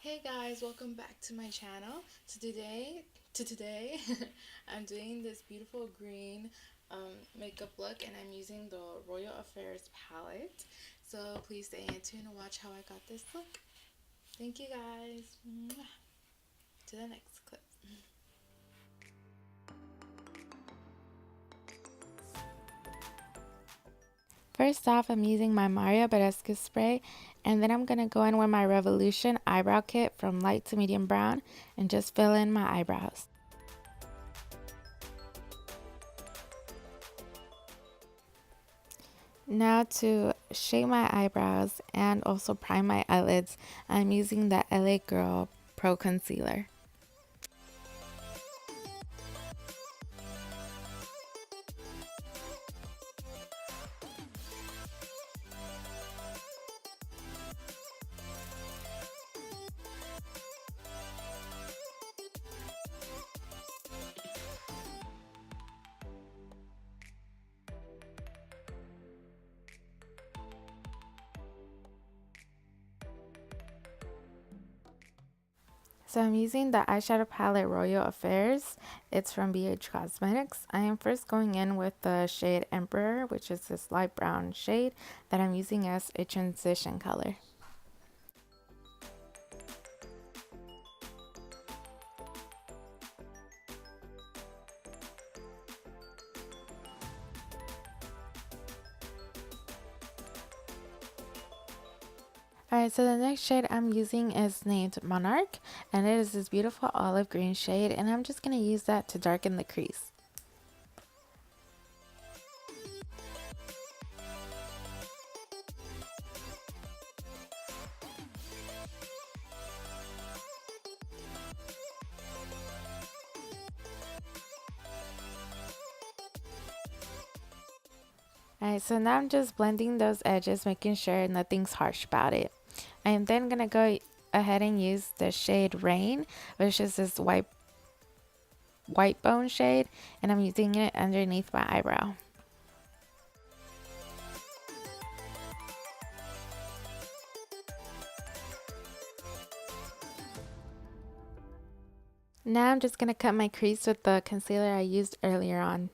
Hey guys, welcome back to my channel. Today, I'm doing this beautiful green makeup look, and I'm using the Royal Affairs palette. So please stay in tune and watch how I got this look. Thank you guys. Mwah. To the next clip. First off, I'm using my Mario Badescu spray, and then I'm going to go in with my Revolution eyebrow kit from light to medium brown and just fill in my eyebrows. Now to shape my eyebrows and also prime my eyelids, I'm using the L.A Girl Pro Concealer. So I'm using the eyeshadow palette Royal Affairs. It's from BH Cosmetics. I am first going in with the shade Emperor, which is this light brown shade that I'm using as a transition color. Alright, so the next shade I'm using is named Monarch, and it is this beautiful olive green shade, and I'm just going to use that to darken the crease. Alright, so now I'm just blending those edges, making sure nothing's harsh about it. I am then going to go ahead and use the shade Rain, which is this white bone shade, and I'm using it underneath my eyebrow. Now I'm just going to cut my crease with the concealer I used earlier on.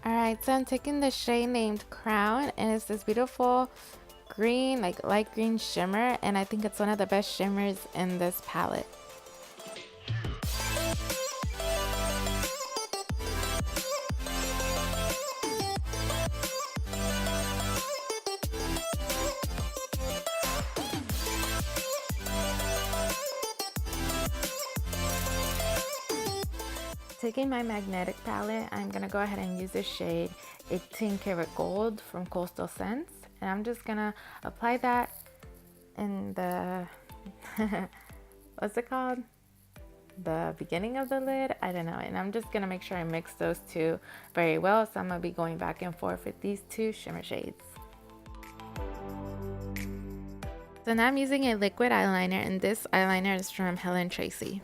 Alright, so I'm taking the shade named Crown, and it's this beautiful green, like light green shimmer, and I think it's one of the best shimmers in this palette. Taking my magnetic palette, I'm going to go ahead and use the shade 18 Karat Gold from Coastal Scents, and I'm just going to apply that in the what's it called, the beginning of the lid, I don't know, and I'm just going to make sure I mix those two very well. So I'm going to be going back and forth with these two shimmer shades. So now I'm using a liquid eyeliner, and this eyeliner is from Helen Tracy.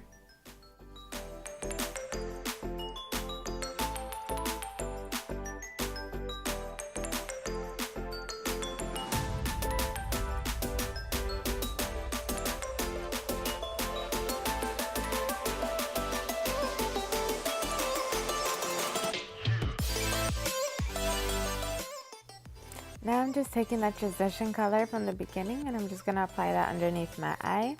Now I'm just taking that transition color from the beginning, and I'm just going to apply that underneath my eye.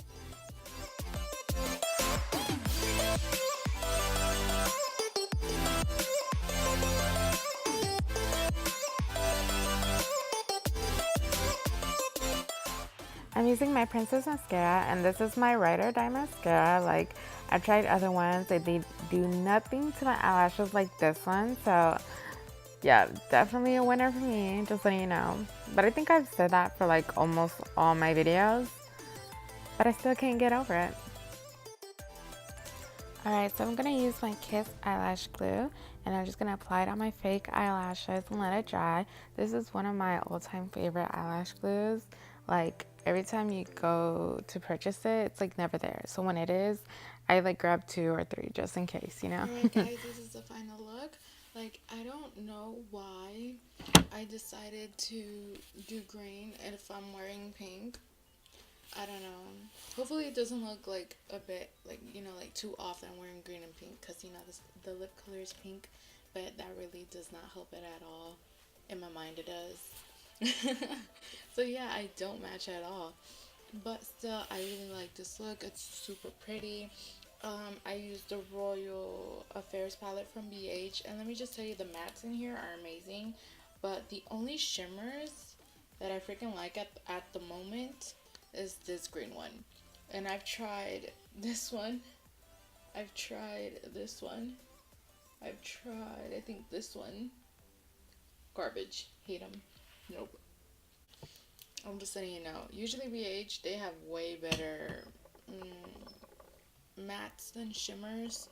I'm using my Princess Mascara, and this is my Ride or Die Mascara. Like, I've tried other ones, they do nothing to my eyelashes like this one, so yeah, definitely a winner for me, just letting you know. But I think I've said that for like almost all my videos, but I still can't get over it. Alright, so I'm going to use my Kiss eyelash glue and I'm just going to apply it on my fake eyelashes and let it dry. This is one of my all-time favorite eyelash glues. Like every time you go to purchase it, it's like never there. So when it is, I like grab 2 or 3 just in case, you know? Alright guys, this is the final look. Like, I don't know why I decided to do green and if I'm wearing pink. I don't know. Hopefully it doesn't look like a bit like, like too off that I'm wearing green and pink because the lip color is pink, but that really does not help it at all. In my mind it does. So yeah, I don't match at all. But still, I really like this look. It's super pretty. I used the Royal Affairs palette from BH, and let me just tell you, the mattes in here are amazing. But the only shimmers that I freaking like at the moment is this green one. And I've tried this one. I've tried this one. I've tried, I think, this one. Garbage. Hate them. Nope. I'm just letting you know. Usually BH, they have way better mattes than shimmers.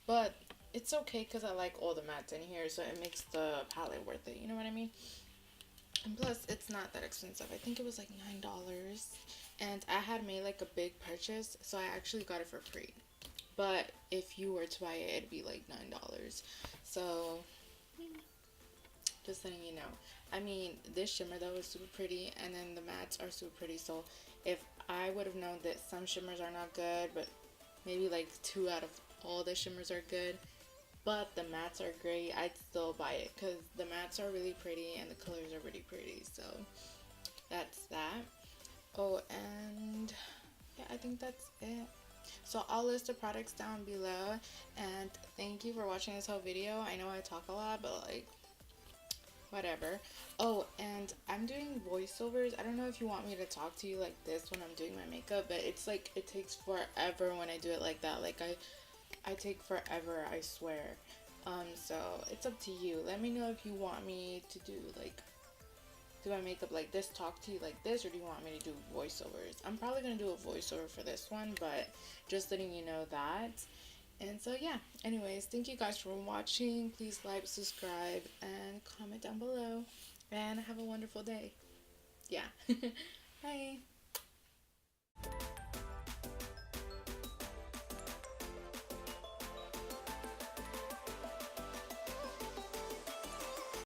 But it's okay because I like all the mattes in here, so it makes the palette worth it. You know what I mean? And plus, it's not that expensive. I think it was like $9. And I had made like a big purchase, so I actually got it for free. But if you were to buy it, it'd be like $9. So, just letting you know. I mean, this shimmer though is super pretty, and then the mattes are super pretty. So, if I would have known that some shimmers are not good, but maybe like 2 out of all the shimmers are good, but the mattes are great, I'd still buy it because the mattes are really pretty and the colors are really pretty. So that's that. Oh, and yeah, I think that's it. So I'll list the products down below, and thank you for watching this whole video. I know I talk a lot, but like, whatever. Oh, and I'm doing voiceovers. I don't know if you want me to talk to you like this when I'm doing my makeup, but it's like it takes forever when I do it like that. Like I take forever, I swear. So it's up to you. Let me know if you want me to do my makeup like this, talk to you like this, or do you want me to do voiceovers? I'm probably gonna do a voiceover for this one, but just letting you know that. And so yeah, anyways, thank you guys for watching. Please like, subscribe, and comment down below. And have a wonderful day. Yeah. Bye.